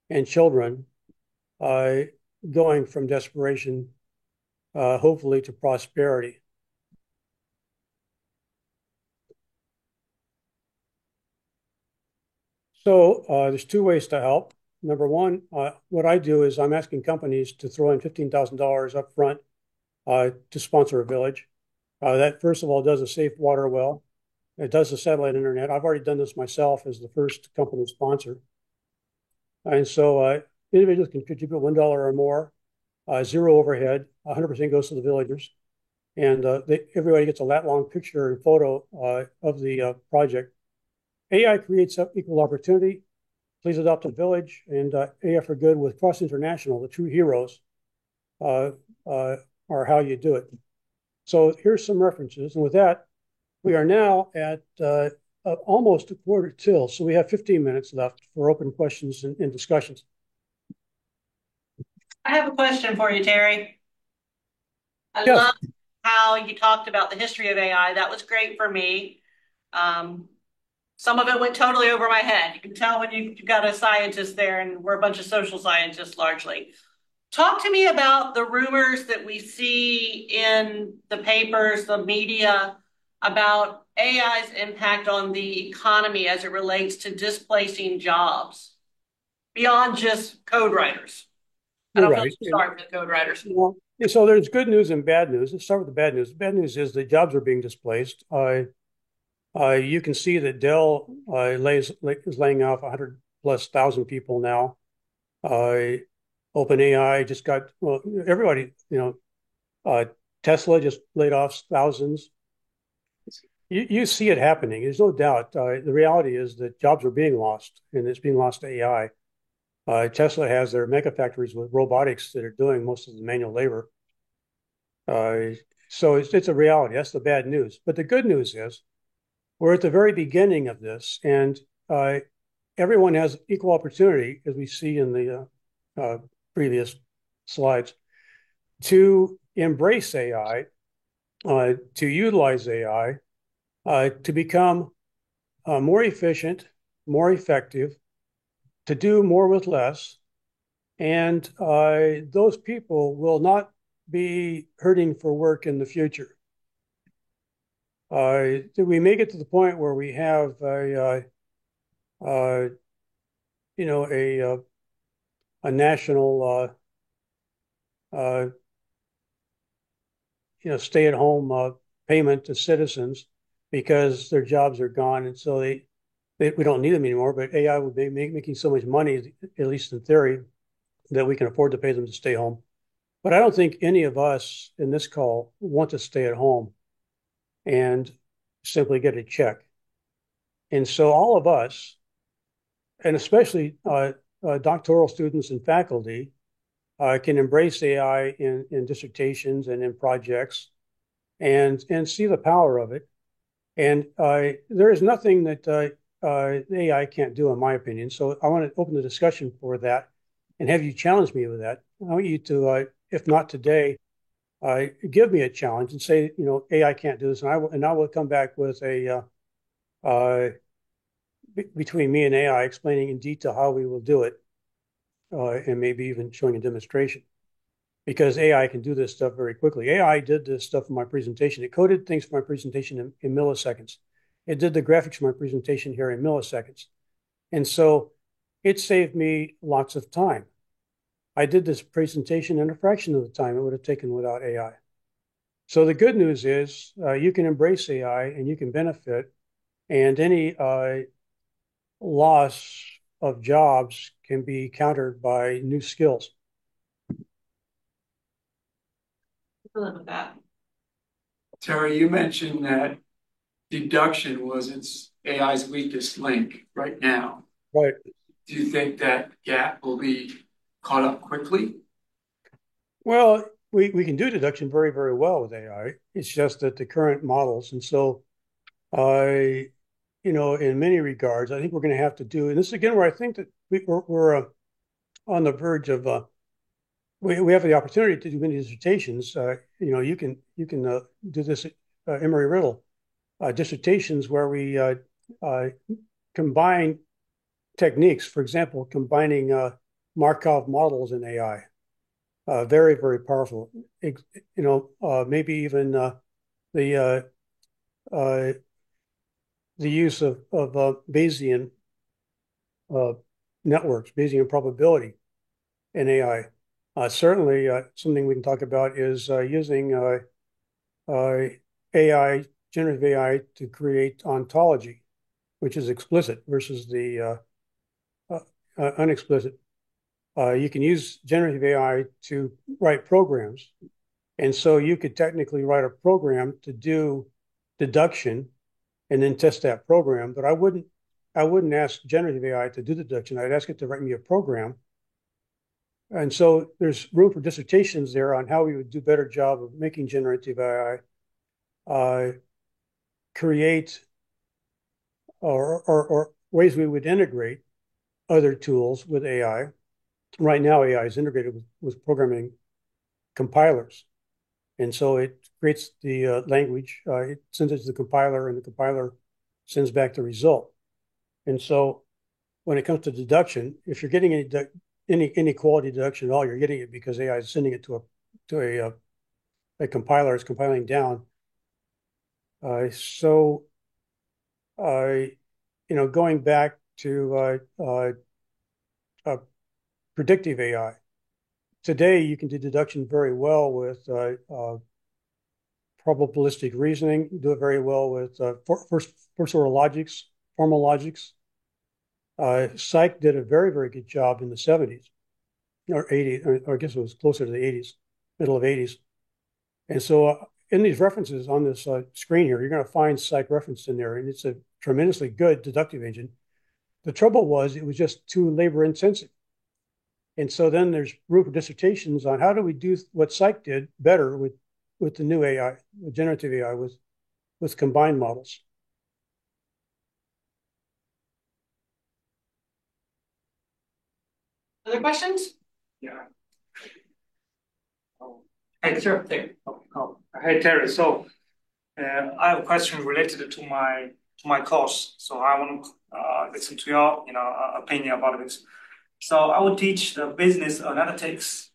and children going from desperation, hopefully, to prosperity. So there's two ways to help. Number one, what I do is I'm asking companies to throw in $15,000 up front to sponsor a village. That, first of all, does a safe water well. It does the satellite internet. I've already done this myself as the first company sponsor. And so individuals can contribute $1 or more, zero overhead, 100% goes to the villagers. And everybody gets a lat-long picture and photo of the project. AI creates equal opportunity. Please adopt a village, and AI for Good with Cross International, the true heroes, are how you do it. So here's some references. And with that, we are now at almost a quarter till. So we have 15 minutes left for open questions and discussions. I have a question for you, Terry. I Yes. love how you talked about the history of AI. That was great for me. Some of it went totally over my head. You can tell when you've got a scientist there, and we're a bunch of social scientists largely. Talk to me about the rumors that we see in the papers, the media, about AI's impact on the economy as it relates to displacing jobs beyond just code writers. I You're don't feel like right. we start with code writers. Well, so there's good news and bad news. Let's start with the bad news. The bad news is that jobs are being displaced. You can see that Dell is laying off 100 plus thousand people now. Uh, OpenAI just got, well, everybody, Tesla just laid off thousands. You see it happening. There's no doubt. The reality is that jobs are being lost, and it's being lost to AI. Tesla has their mega factories with robotics that are doing most of the manual labor. Uh, so it's a reality. That's the bad news. But the good news is we're at the very beginning of this, and uh, everyone has equal opportunity, as we see in the previous slides, to embrace AI, to utilize AI, to become more efficient, more effective, to do more with less. And those people will not be hurting for work in the future. We may get to the point where we have uh, you know, a national, uh, stay-at-home payment to citizens because their jobs are gone, and so we don't need them anymore. But AI would be making so much money, at least in theory, that we can afford to pay them to stay home. But I don't think any of us in this call want to stay at home and simply get a check. And so all of us, and especially doctoral students and faculty, can embrace AI in dissertations and in projects and see the power of it. And there is nothing that AI can't do, in my opinion. So I want to open the discussion for that and have you challenge me with that. I want you to, if not today, give me a challenge and say, AI can't do this, and I will come back with between me and AI explaining in detail how we will do it, and maybe even showing a demonstration. Because AI can do this stuff very quickly. AI did this stuff for my presentation. It coded things for my presentation in milliseconds. It did the graphics for my presentation here in milliseconds. And so it saved me lots of time. I did this presentation in a fraction of the time it would have taken without AI. So the good news is you can embrace AI and you can benefit, and any loss of jobs can be countered by new skills. Live with that. Terry, you mentioned that deduction was its AI's weakest link right now. Right. Do you think that gap will be caught up quickly? Well, we can do deduction very, very well with AI. It's just that the current models, and so I, in many regards, I think we're going to have to do, and this is again where I think that we're on the verge of we have the opportunity to do many dissertations. You can do this Emory-Riddle dissertations where we combine techniques. For example, combining Markov models in AI. Very, very powerful. Maybe even the use of Bayesian networks, Bayesian probability in AI. Certainly, something we can talk about is using AI, generative AI, to create ontology, which is explicit versus the unexplicit. You can use generative AI to write programs. And so you could technically write a program to do deduction and then test that program. But I wouldn't ask generative AI to do deduction. I'd ask it to write me a program. And so there's room for dissertations there on how we would do a better job of making generative AI create or ways we would integrate other tools with AI. Right now, AI is integrated with programming compilers. And so it creates the language, it sends it to the compiler, and the compiler sends back the result. And so when it comes to deduction, if you're getting any quality deduction at all, you're getting it because AI is sending it to a compiler, it's compiling down. So, going back to uh, predictive AI, today you can do deduction very well with probabilistic reasoning. You do it very well with first order logics, formal logics. Psych did a very, very good job in the 70s or 80s, or I guess it was closer to the 80s, middle of 80s. And so in these references on this screen here, you're going to find psych referenced in there, and it's a tremendously good deductive engine. The trouble was it was just too labor intensive. And so then there's room for dissertations on how do we do what psych did better with the new AI, with generative AI, with combined models. Other questions? Yeah. Hey, sure. Hey, Terry. So I have a question related to my course. So I want to listen to your opinion about this. So I will teach the business analytics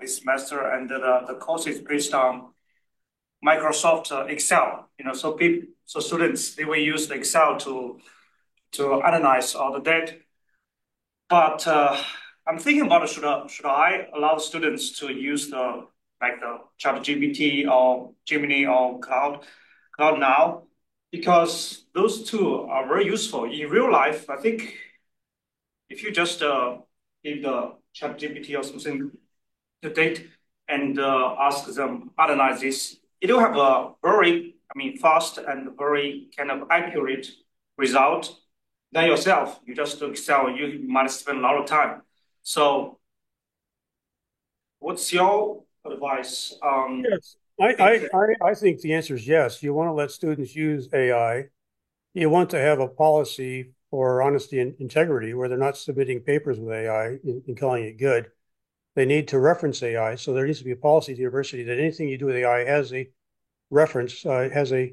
this semester, and the course is based on Microsoft Excel. So students they will use the Excel to analyze all the data. But I'm thinking about should I allow students to use the ChatGPT or Gemini or Cloud now, because those two are very useful in real life. I think if you just give the ChatGPT or something the data and ask them analyze this, it will have a very fast and very kind of accurate result than yourself. You just do Excel, you might spend a lot of time. So what's your advice? Yes, I think the answer is yes. You want to let students use AI. You want to have a policy for honesty and integrity where they're not submitting papers with AI and calling it good. They need to reference AI. So there needs to be a policy at the university that anything you do with AI has a reference, has uh,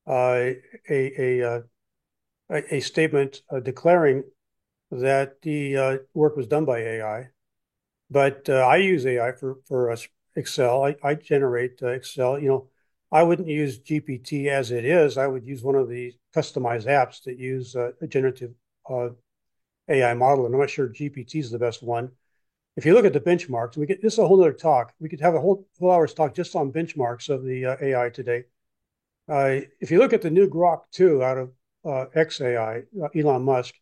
a, uh, a statement declaring that the work was done by AI. But I use AI for Excel. I generate Excel. I wouldn't use GPT as it is. I would use one of the customized apps that use a generative uh, AI model. And I'm not sure GPT is the best one. If you look at the benchmarks, this is a whole other talk. We could have a whole hour's talk just on benchmarks of the AI today. If you look at the new Grok 2 out of XAI, Elon Musk,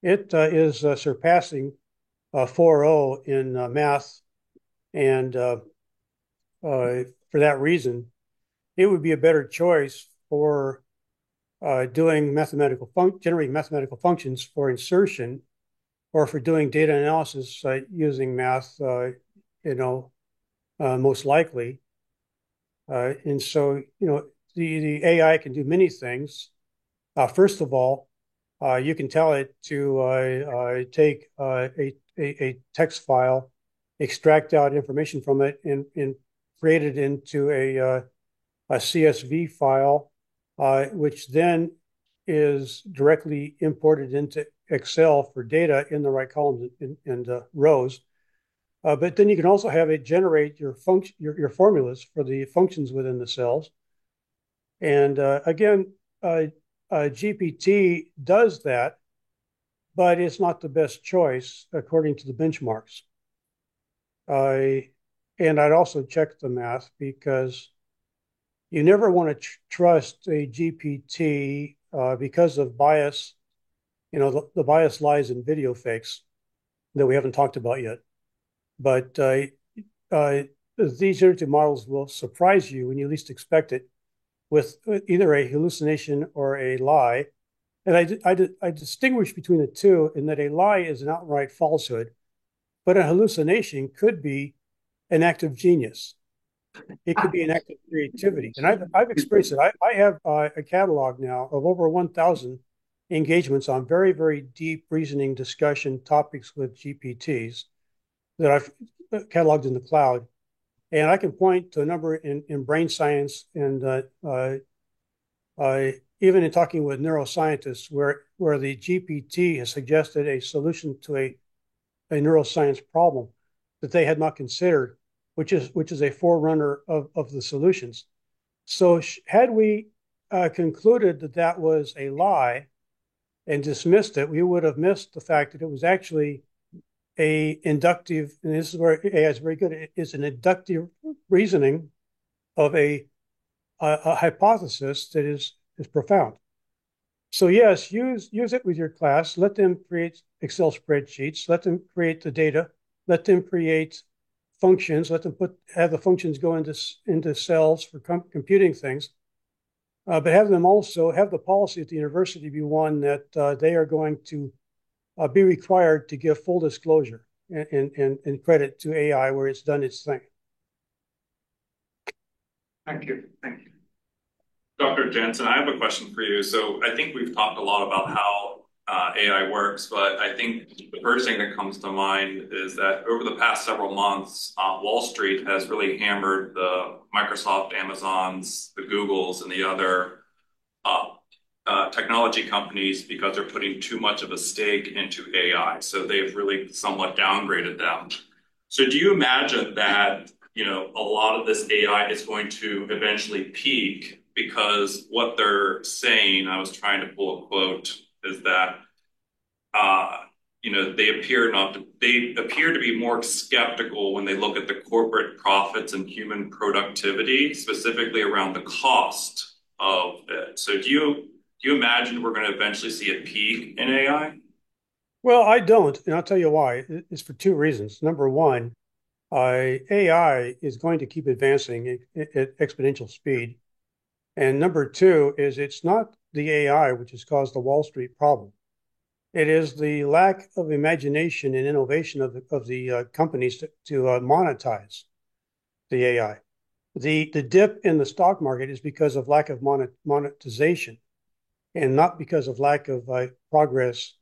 it is surpassing 4.0 in math. And for that reason, it would be a better choice for doing generating mathematical functions for insertion, or for doing data analysis using math, most likely. And so, the AI can do many things. First of all, you can tell it to take a text file, extract out information from it, and create it into a CSV file, which then is directly imported into Excel for data in the right columns and rows. But then you can also have it generate your formulas for the functions within the cells. And again, GPT does that, but it's not the best choice according to the benchmarks. And I'd also check the math, because you never want to trust a GPT because of bias. The bias lies in video fakes that we haven't talked about yet. But these generative models will surprise you when you least expect it, with either a hallucination or a lie. And I distinguish between the two in that a lie is an outright falsehood, but a hallucination could be an act of genius. It could be an act of creativity. And I've experienced it. I have a catalog now of over 1,000 engagements on very, very deep reasoning discussion topics with GPTs that I've cataloged in the cloud. And I can point to a number in brain science and even in talking with neuroscientists where the GPT has suggested a solution to a neuroscience problem that they had not considered, which is a forerunner of the solutions. So had we concluded that that was a lie and dismissed it, we would have missed the fact that it was actually a inductive, and this is where AI is very good. It's an inductive reasoning of a hypothesis that is profound. So yes, use it with your class. Let them create Excel spreadsheets. Let them create the data. Let them create functions. Let them have the functions go into cells for computing things. But have them also have the policy at the university be one that they are going to be required to give full disclosure and credit to AI where it's done its thing. Thank you. Thank you. Dr. Jensen, I have a question for you. So I think we've talked a lot about how AI works, but I think the first thing that comes to mind is that over the past several months, Wall Street has really hammered the Microsoft, Amazons, the Googles, and the other technology companies because they're putting too much of a stake into AI. So they've really somewhat downgraded them. So do you imagine that, a lot of this AI is going to eventually peak? Because what they're saying, I was trying to pull a quote, is that they appear to be more skeptical when they look at the corporate profits and human productivity, specifically around the cost of it. So do you imagine we're going to eventually see a peak in AI? Well, I don't, and I'll tell you why. It's for two reasons. Number one, AI is going to keep advancing at exponential speed. And number two is it's not the AI which has caused the Wall Street problem. It is the lack of imagination and innovation of the companies to monetize the AI. The dip in the stock market is because of lack of monetization and not because of lack of progress.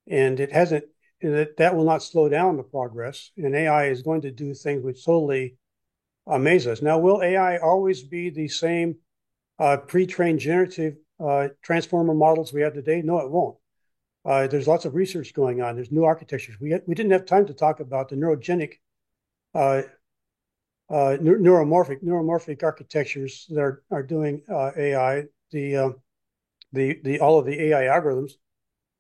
And it hasn't, that will not slow down the progress. And AI is going to do things which totally amaze us. Now, will AI always be the same pre-trained generative transformer models we have today? No, it won't. There's lots of research going on. There's new architectures. We didn't have time to talk about the neurogenic, neuromorphic architectures that are doing AI. All of the AI algorithms,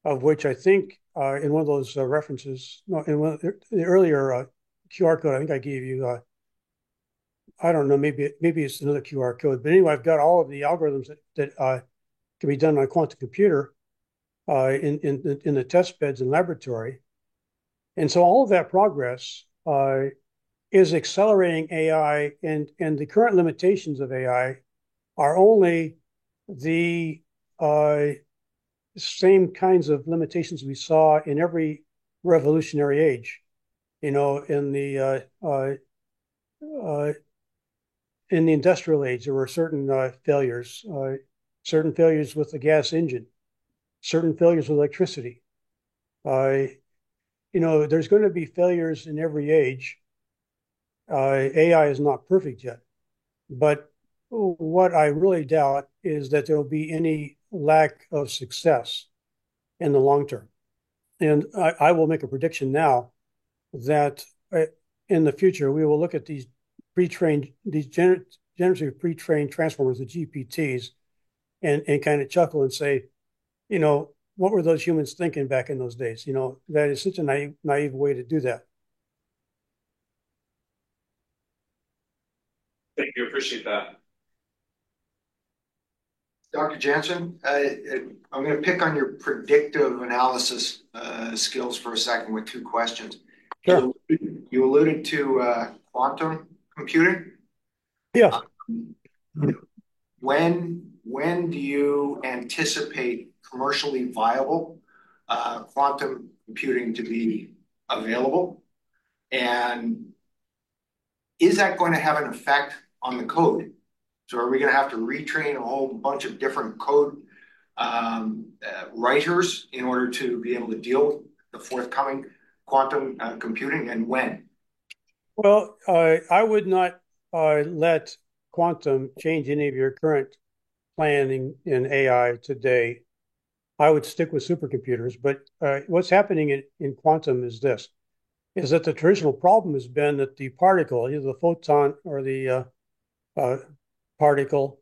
of which I think in one of those references, no, in one of the earlier QR code, I think I gave you. I don't know, maybe it's another QR code, but anyway, I've got all of the algorithms that can be done on a quantum computer in the test beds and laboratory, and so all of that progress is accelerating AI, and the current limitations of AI are only the same kinds of limitations we saw in every revolutionary age, in the industrial age. There were certain failures with the gas engine, certain failures with electricity. There's going to be failures in every age. AI is not perfect yet, but what I really doubt is that there will be any lack of success in the long term. And I will make a prediction now that in the future we will look at these generative pre-trained transformers, the GPTs, and kind of chuckle and say, what were those humans thinking back in those days? That is such a naive way to do that. Thank you. Appreciate that. Dr. Jensen, I'm going to pick on your predictive analysis skills for a second with two questions. Sure. You alluded to quantum computing. Yeah. When do you anticipate commercially viable quantum computing to be available? And is that going to have an effect on the code? So are we going to have to retrain a whole bunch of different code writers in order to be able to deal with the forthcoming quantum computing, and when? Well, I would not let quantum change any of your current planning in AI today. I would stick with supercomputers. But what's happening in quantum is this, is that the traditional problem has been that the particle, either the photon or the particle,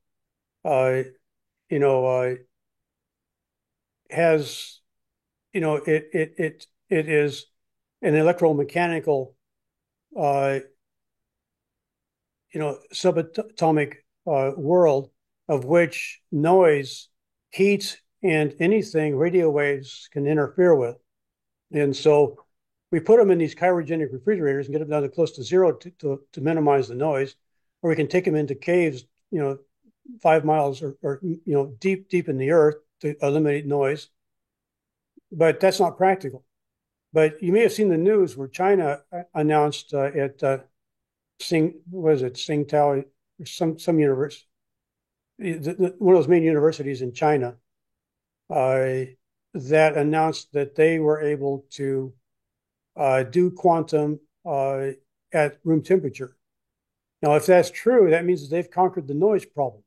you know, has, it is an electromechanical, subatomic world of which noise, heat, and anything radio waves can interfere with. And so we put them in these cryogenic refrigerators and get them down to close to zero to minimize the noise, or we can take them into caves, 5 miles or deep in the earth to eliminate noise. But that's not practical. But you may have seen the news where China announced at Tsingtao, or some university, one of those main universities in China, that announced that they were able to do quantum at room temperature. Now, if that's true, that means that they've conquered the noise problem.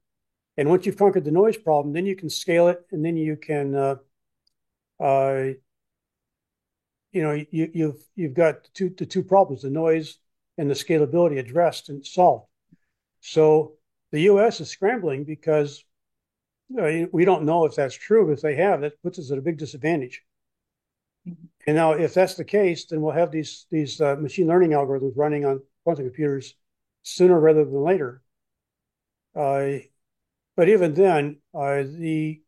And once you've conquered the noise problem, then you can scale it, and then you can, you've got the two problems: the noise and the scalability addressed and solved. So the U.S. is scrambling because we don't know if that's true. If they have, that puts us at a big disadvantage. And now, if that's the case, then we'll have these machine learning algorithms running on quantum computers sooner rather than later. But even then, the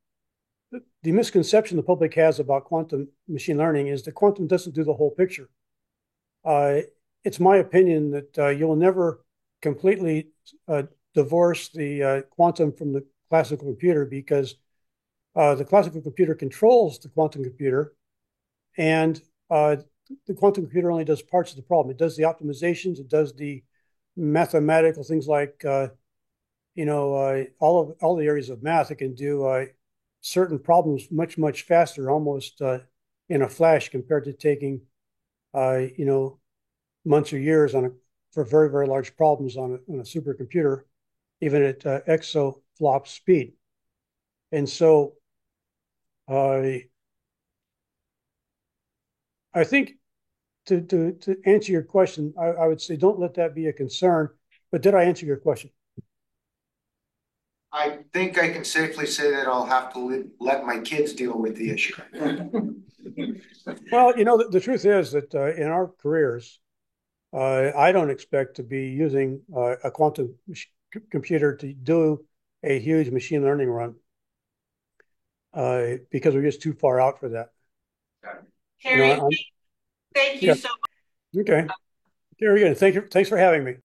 misconception the public has about quantum machine learning is that quantum doesn't do the whole picture. It's my opinion that you will never completely divorce the quantum from the classical computer, because the classical computer controls the quantum computer, and the quantum computer only does parts of the problem. It does the optimizations, it does the mathematical things like all the areas of math. It can do certain problems much faster, almost in a flash, compared to taking months or years for very, very large problems on a supercomputer, even at exaflop speed. And so I think to answer your question, I would say don't let that be a concern. But did I answer your question? I think I can safely say that I'll have to let my kids deal with the issue. Well, the truth is that in our careers, I don't expect to be using a quantum computer to do a huge machine learning run because we're just too far out for that. Harry, thank you so much. Okay. Very good. Thanks for having me.